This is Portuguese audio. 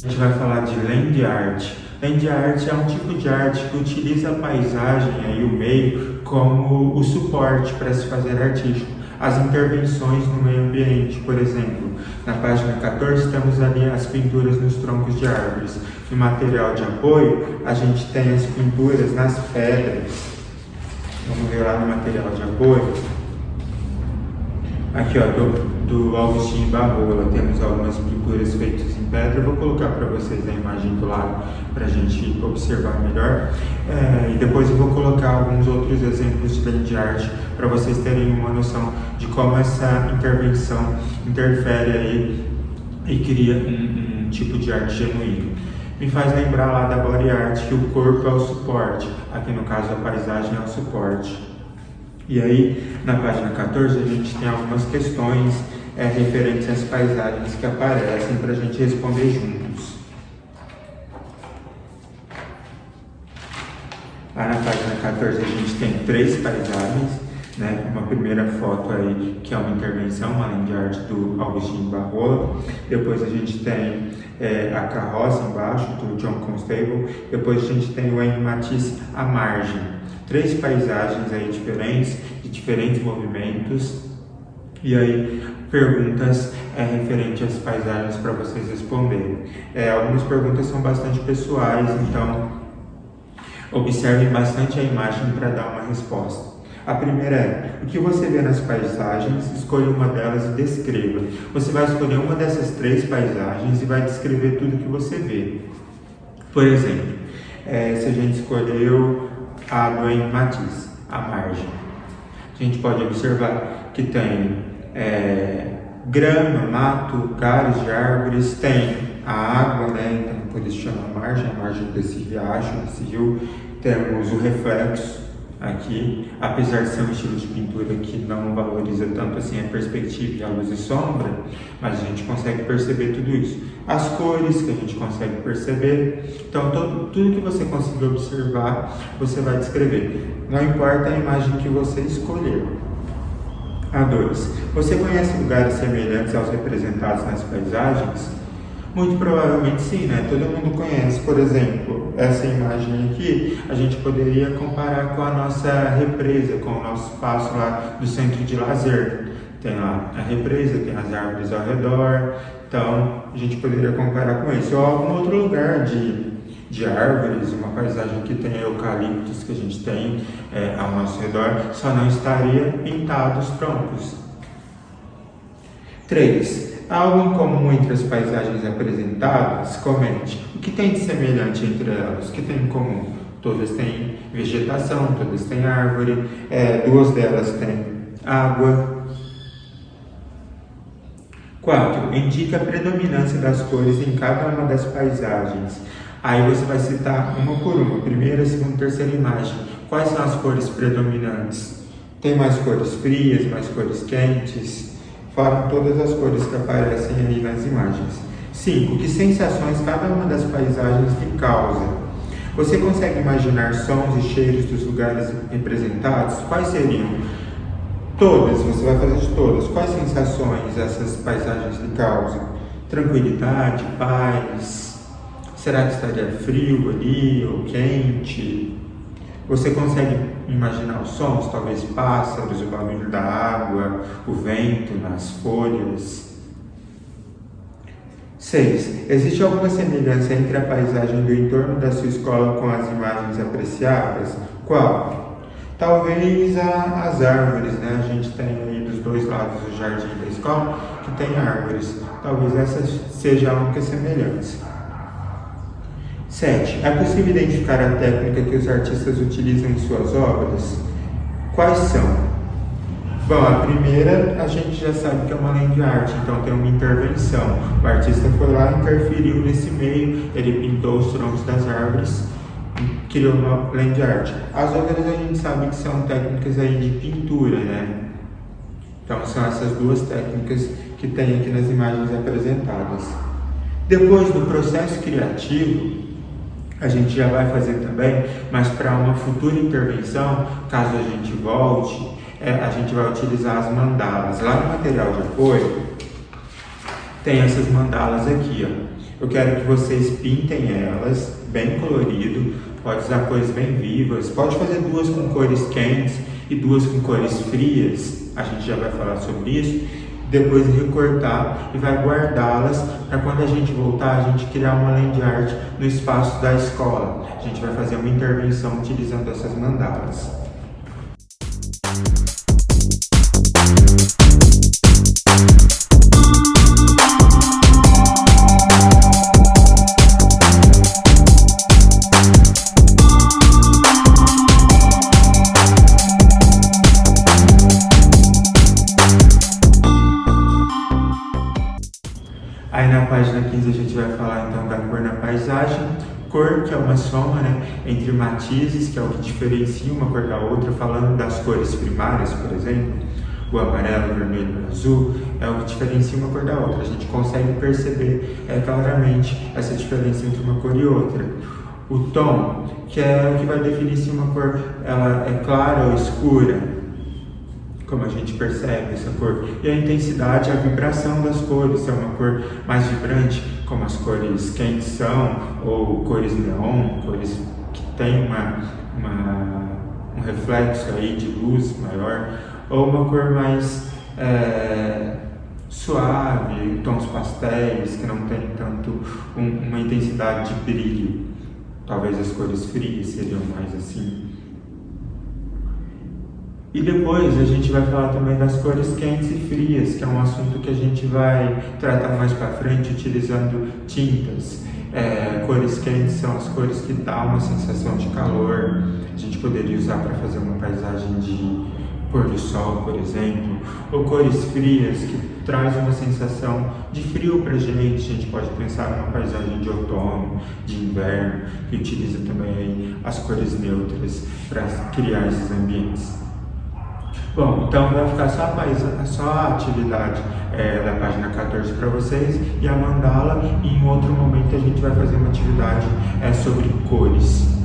A gente vai falar de land art. Land art é um tipo de arte que utiliza a paisagem e o meio como o suporte para se fazer artístico. As intervenções no meio ambiente, por exemplo, na página 14 temos ali as pinturas nos troncos de árvores. No material de apoio, a gente tem as pinturas nas pedras. Vamos ver lá no material de apoio. Aqui, ó, do Augustinho Barrola, temos algumas pinturas feitas em pedra. Eu vou colocar para vocês a imagem do lado para a gente observar melhor. E depois eu vou colocar alguns outros exemplos de land art para vocês terem uma noção de como essa intervenção interfere aí e cria um tipo de arte genuíno. Me faz lembrar lá da body art que o corpo é o suporte, aqui no caso a paisagem é o suporte. E aí, na página 14, a gente tem algumas questões referentes às paisagens que aparecem para a gente responder juntos. Lá na página 14 a gente tem 3 paisagens, né? Uma primeira foto aí que é uma intervenção, uma land art do Augustinho Barrola. Depois a gente tem a carroça embaixo, do John Constable. Depois a gente tem o Henri Matisse, A Margem. 3 paisagens aí diferentes, de diferentes movimentos. E aí, perguntas referentes às paisagens para vocês responderem. Algumas perguntas são bastante pessoais, então observem bastante a imagem para dar uma resposta. A primeira é: o que você vê nas paisagens? Escolha uma delas e descreva. Você vai escolher uma dessas 3 paisagens e vai descrever tudo que você vê. Por exemplo, se a gente escolheu a do Henri Matisse, A Margem, a gente pode observar que tem grama, mato, galhos de árvores, tem a água, né? Então por isso chama a margem desse riacho, desse rio. Temos o reflexo aqui, apesar de ser um estilo de pintura que não valoriza tanto assim a perspectiva e a luz e sombra, mas a gente consegue perceber tudo isso. As cores que a gente consegue perceber, então tudo que você conseguir observar, você vai descrever. Não importa a imagem que você escolher. A 2. Você conhece lugares semelhantes aos representados nas paisagens? Muito provavelmente sim, né? Todo mundo conhece. Por exemplo, essa imagem aqui, a gente poderia comparar com a nossa represa, com o nosso espaço lá do centro de lazer. Tem lá a represa, tem as árvores ao redor, então a gente poderia comparar com isso. Ou algum outro lugar de árvores, uma paisagem que tem eucaliptos que a gente tem ao nosso redor, só não estaria pintado os troncos. 3. Há algo em comum entre as paisagens apresentadas? Comente. O que tem de semelhante entre elas? O que tem em comum? Todas têm vegetação, todas têm árvore, 2 delas têm água. 4. Indica a predominância das cores em cada uma das paisagens. Aí você vai citar uma por uma, primeira, segunda, terceira imagem. Quais são as cores predominantes? Tem mais cores frias, mais cores quentes? Falam todas as cores que aparecem ali nas imagens. 5. Que sensações cada uma das paisagens lhe causa? Você consegue imaginar sons e cheiros dos lugares representados? Quais seriam? Todas, você vai fazer de todas. Quais sensações essas paisagens lhe causam? Tranquilidade, paz? Será que estaria frio ali ou quente? Você consegue imaginar os sons? Talvez pássaros, o barulho da água, o vento nas folhas. 6. Existe alguma semelhança entre a paisagem do entorno da sua escola com as imagens apreciadas? Qual? Talvez as árvores, né? A gente tem aí dos 2 lados do jardim da escola que tem árvores. Talvez essa seja a única semelhança. 7. É possível identificar a técnica que os artistas utilizam em suas obras? Quais são? Bom, a primeira a gente já sabe que é uma land art, então tem uma intervenção. O artista foi lá, interferiu nesse meio, ele pintou os troncos das árvores, criou uma land art. As outras a gente sabe que são técnicas aí de pintura, né? Então são essas 2 técnicas que tem aqui nas imagens apresentadas. Depois do processo criativo, a gente já vai fazer também, mas para uma futura intervenção, caso a gente volte, a gente vai utilizar as mandalas. Lá no material de apoio, tem essas mandalas aqui, ó. Eu quero que vocês pintem elas bem colorido, pode usar cores bem vivas, pode fazer duas com cores quentes e duas com cores frias, a gente já vai falar sobre isso. Depois recortar e vai guardá-las para quando a gente voltar, a gente criar uma land art no espaço da escola. A gente vai fazer uma intervenção utilizando essas mandalas. Aí na página 15 a gente vai falar então da cor na paisagem. Cor, que é uma soma, né, entre matizes, que é o que diferencia uma cor da outra, falando das cores primárias, por exemplo, o amarelo, o vermelho e o azul, é o que diferencia uma cor da outra. A gente consegue perceber claramente essa diferença entre uma cor e outra. O tom, que é o que vai definir se uma cor ela é clara ou escura, como a gente percebe essa cor, e a intensidade, a vibração das cores, se é uma cor mais vibrante, como as cores quentes são, ou cores neon, cores que tem um reflexo aí de luz maior, ou uma cor mais suave, tons pastéis, que não tem tanto uma intensidade de brilho. Talvez as cores frias seriam mais assim. E depois a gente vai falar também das cores quentes e frias, que é um assunto que a gente vai tratar mais para frente utilizando tintas. Cores quentes são as cores que dão uma sensação de calor. A gente poderia usar para fazer uma paisagem de pôr do sol, por exemplo. Ou cores frias que traz uma sensação de frio para a gente pode pensar numa paisagem de outono, de inverno, que utiliza também as cores neutras para criar esses ambientes. Bom, então vai ficar só a atividade da página 14 para vocês e a mandala, e em outro momento a gente vai fazer uma atividade sobre cores.